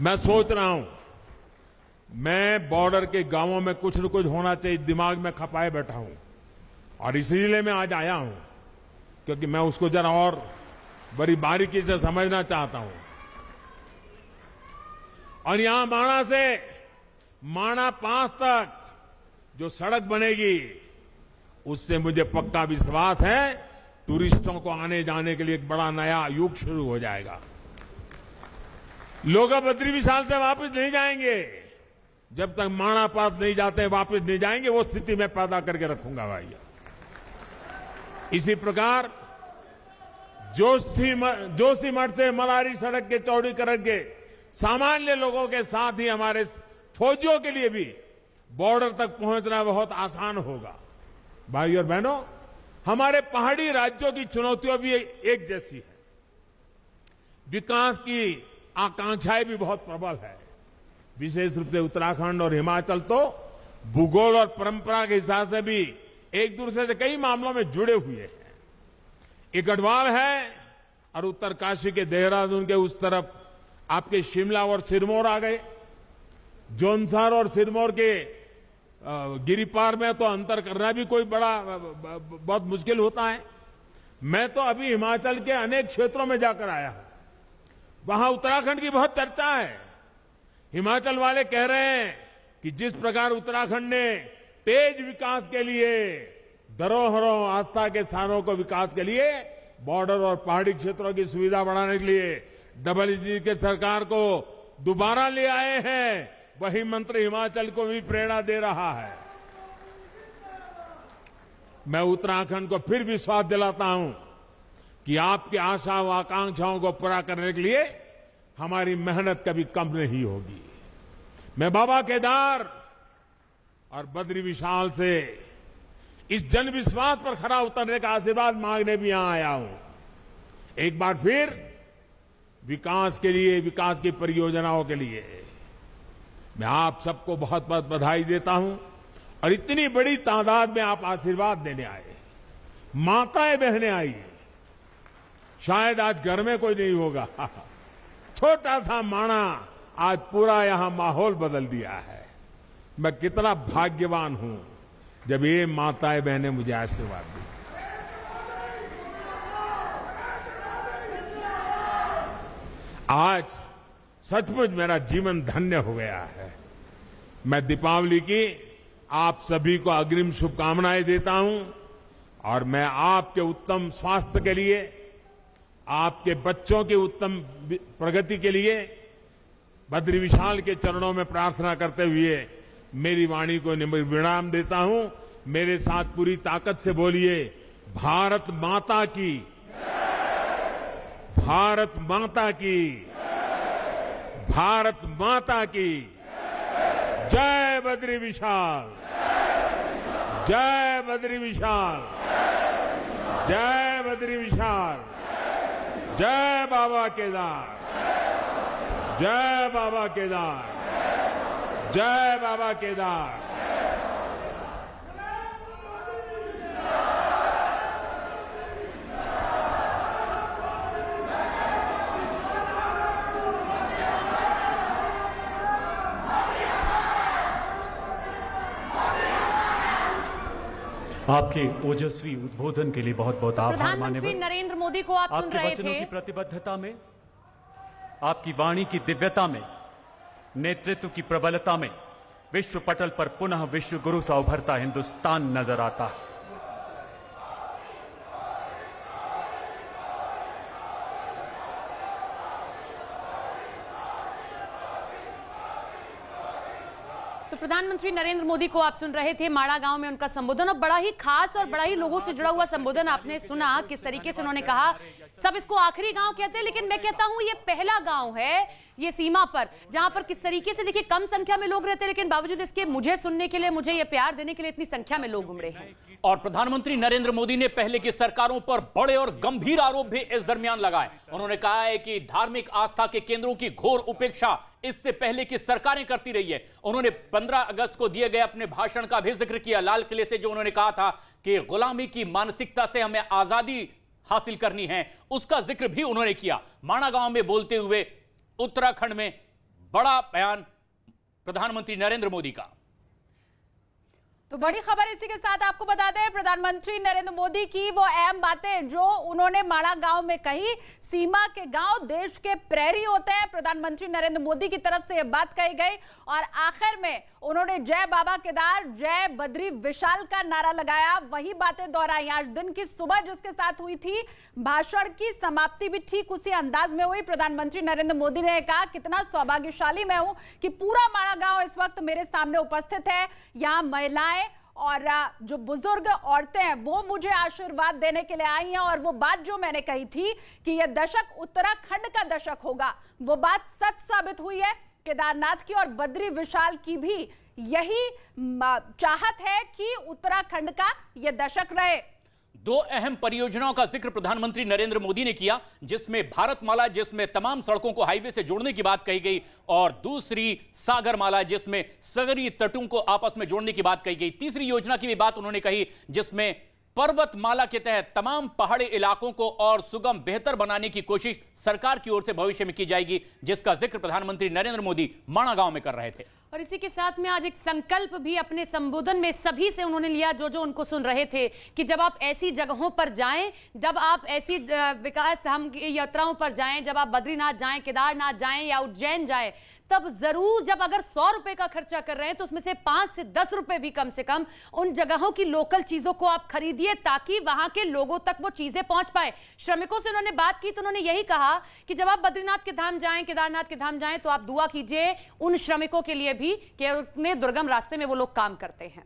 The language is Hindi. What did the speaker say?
मैं सोच रहा हूं, मैं बॉर्डर के गांवों में कुछ न कुछ होना चाहिए दिमाग में खपाए बैठा हूं, और इसलिए मैं आज आया हूं क्योंकि मैं उसको जरा और बड़ी बारीकी से समझना चाहता हूं। और यहां माणा से माणा पास तक जो सड़क बनेगी उससे मुझे पक्का विश्वास है टूरिस्टों को आने जाने के लिए एक बड़ा नया युग शुरू हो जाएगा। लोग अब बद्री विशाल से वापस नहीं जाएंगे, जब तक माणा पास नहीं जाते वापस नहीं जाएंगे। वो स्थिति मैं पैदा करके रखूंगा भाई। इसी प्रकार जोशीमठ से मलारी सड़क के चौड़ीकरण के सामान्य लोगों के साथ ही हमारे फौजियों के लिए भी बॉर्डर तक पहुंचना बहुत आसान होगा। भाई और बहनों, हमारे पहाड़ी राज्यों की चुनौतियां भी एक जैसी है। विकास की आकांक्षाएं भी बहुत प्रबल है। विशेष रूप से उत्तराखंड और हिमाचल तो भूगोल और परंपरा के हिसाब से भी एक दूसरे से कई मामलों में जुड़े हुए हैं। एक गढ़वाल है और उत्तरकाशी के देहरादून के उस तरफ आपके शिमला और सिरमौर आ गए। जौनसार और सिरमौर के गिरिपार में तो अंतर करना भी कोई बहुत मुश्किल होता है। मैं तो अभी हिमाचल के अनेक क्षेत्रों में जाकर आया हूं, वहां उत्तराखंड की बहुत चर्चा है। हिमाचल वाले कह रहे हैं कि जिस प्रकार उत्तराखंड ने तेज विकास के लिए धरोहरों आस्था के स्थानों को विकास के लिए बॉर्डर और पहाड़ी क्षेत्रों की सुविधा बढ़ाने के लिए डबल-जी के सरकार को दोबारा ले आए हैं, वही मंत्र हिमाचल को भी प्रेरणा दे रहा है। मैं उत्तराखंड को फिर विश्वास दिलाता हूं कि आपकी आशा व आकांक्षाओं को पूरा करने के लिए हमारी मेहनत कभी कम नहीं होगी। मैं बाबा केदार और बद्री विशाल से इस जन विश्वास पर खरा उतरने का आशीर्वाद मांगने भी यहां आया हूं। एक बार फिर विकास के लिए, विकास की परियोजनाओं के लिए मैं आप सबको बहुत बहुत बधाई देता हूं। और इतनी बड़ी तादाद में आप आशीर्वाद देने आए, माताएं बहनें आई। शायद आज घर में कोई नहीं होगा, छोटा सा माणा आज पूरा यहां माहौल बदल दिया है। मैं कितना भाग्यवान हूं जब ये माताएं बहनें मुझे आशीर्वाद दी। आज सचमुच मेरा जीवन धन्य हो गया है। मैं दीपावली की आप सभी को अग्रिम शुभकामनाएं देता हूं और मैं आपके उत्तम स्वास्थ्य के लिए, आपके बच्चों की उत्तम प्रगति के लिए बद्री विशाल के चरणों में प्रार्थना करते हुए मेरी वाणी को विराम देता हूं। मेरे साथ पूरी ताकत से बोलिए, भारत माता की, भारत माता की, भारत माता की जय बद्री विशाल, जय बद्री विशाल, जय बद्री विशाल, जय बाबा केदार, जय बाबा केदार, जय बाबा केदार। आपके ओजस्वी उद्बोधन के लिए बहुत बहुत आभार। प्रधानमंत्री नरेंद्र मोदी को आप सुन रहे थे। आपके वचनों की प्रतिबद्धता में, आपकी वाणी की दिव्यता में, नेतृत्व की प्रबलता में विश्व पटल पर पुनः विश्व गुरु सा उभरता हिंदुस्तान नजर आता है। तो प्रधानमंत्री नरेंद्र मोदी को आप सुन रहे थे। माड़ा गांव में उनका संबोधन, और बड़ा ही खास और बड़ा ही लोगों से जुड़ा हुआ संबोधन आपने सुना। किस तरीके से उन्होंने कहा, सब इसको आखिरी गांव कहते हैं, लेकिन मैं कहता हूं ये पहला गांव है ये सीमा पर, जहां पर किस तरीके से देखिए कम संख्या में लोग रहते हैं, लेकिन बावजूद इसके मुझे सुनने के लिए, मुझे ये प्यार देने के लिए इतनी संख्या में लोग उमड़े हैं। और प्रधानमंत्री नरेंद्र मोदी ने पहले की सरकारों पर बड़े और गंभीर आरोप भी इस दरमियान लगाए। उन्होंने कहा है कि धार्मिक आस्था के केंद्रों की घोर उपेक्षा इससे पहले की सरकारें करती रही है। उन्होंने 15 अगस्त को दिए गए अपने भाषण का भी जिक्र किया। लाल किले से जो उन्होंने कहा था कि गुलामी की मानसिकता से हमें आजादी हासिल करनी है, उसका जिक्र भी उन्होंने किया। माणा गांव में बोलते हुए उत्तराखंड में बड़ा बयान प्रधानमंत्री नरेंद्र मोदी का। तो बड़ी खबर इसी के साथ आपको बता दें, प्रधानमंत्री नरेंद्र मोदी की वो अहम बातें जो उन्होंने माड़ा गांव में कही। सीमा के गांव देश के प्रहरी होते हैं, प्रधानमंत्री नरेंद्र मोदी की तरफ से यह बात कही गई। और आखिर में उन्होंने जय बाबा केदार, जय बद्री विशाल का नारा लगाया, वही बातें दोहराई। आज दिन की सुबह जिसके साथ हुई थी भाषण की समाप्ति भी ठीक उसी अंदाज में हुई। प्रधानमंत्री नरेंद्र मोदी ने कहा, कितना सौभाग्यशाली मैं हूं कि पूरा माड़ा गांव इस वक्त मेरे सामने उपस्थित है। यहाँ महिलाएं और जो बुजुर्ग औरतें हैं वो मुझे आशीर्वाद देने के लिए आई हैं। और वो बात जो मैंने कही थी कि यह दशक उत्तराखंड का दशक होगा, वो बात सच साबित हुई है। केदारनाथ की और बद्री विशाल की भी यही चाहत है कि उत्तराखंड का यह दशक रहे। दो अहम परियोजनाओं का जिक्र प्रधानमंत्री नरेंद्र मोदी ने किया, जिसमें भारतमाला, जिसमें तमाम सड़कों को हाईवे से जोड़ने की बात कही गई, और दूसरी सागरमाला, जिसमें सागरीय तटों को आपस में जोड़ने की बात कही गई। तीसरी योजना की भी बात उन्होंने कही, जिसमें पर्वतमाला के तहत तमाम पहाड़ी इलाकों को और सुगम बेहतर बनाने की कोशिश सरकार की ओर से भविष्य में की जाएगी, जिसका जिक्र प्रधानमंत्री नरेंद्र मोदी माड़ा गांव में कर रहे थे। और इसी के साथ में आज एक संकल्प भी अपने संबोधन में सभी से उन्होंने लिया जो जो उनको सुन रहे थे, कि जब आप ऐसी जगहों पर जाएं, जब आप ऐसी विकास धाम की यात्राओं पर जाएं, जब आप बद्रीनाथ जाएं, केदारनाथ जाएं या उज्जैन जाएं, तब जरूर जब अगर 100 रुपए का खर्चा कर रहे हैं तो उसमें से 5 से 10 रुपए भी कम से कम उन जगहों की लोकल चीजों को आप खरीदिए, ताकि वहां के लोगों तक वो चीजें पहुंच पाए। श्रमिकों से उन्होंने बात की तो उन्होंने यही कहा कि जब आप बद्रीनाथ के धाम जाएं, केदारनाथ के धाम जाएं, तो आप दुआ कीजिए उन श्रमिकों के लिए भी कि उतने दुर्गम रास्ते में वो लोग काम करते हैं।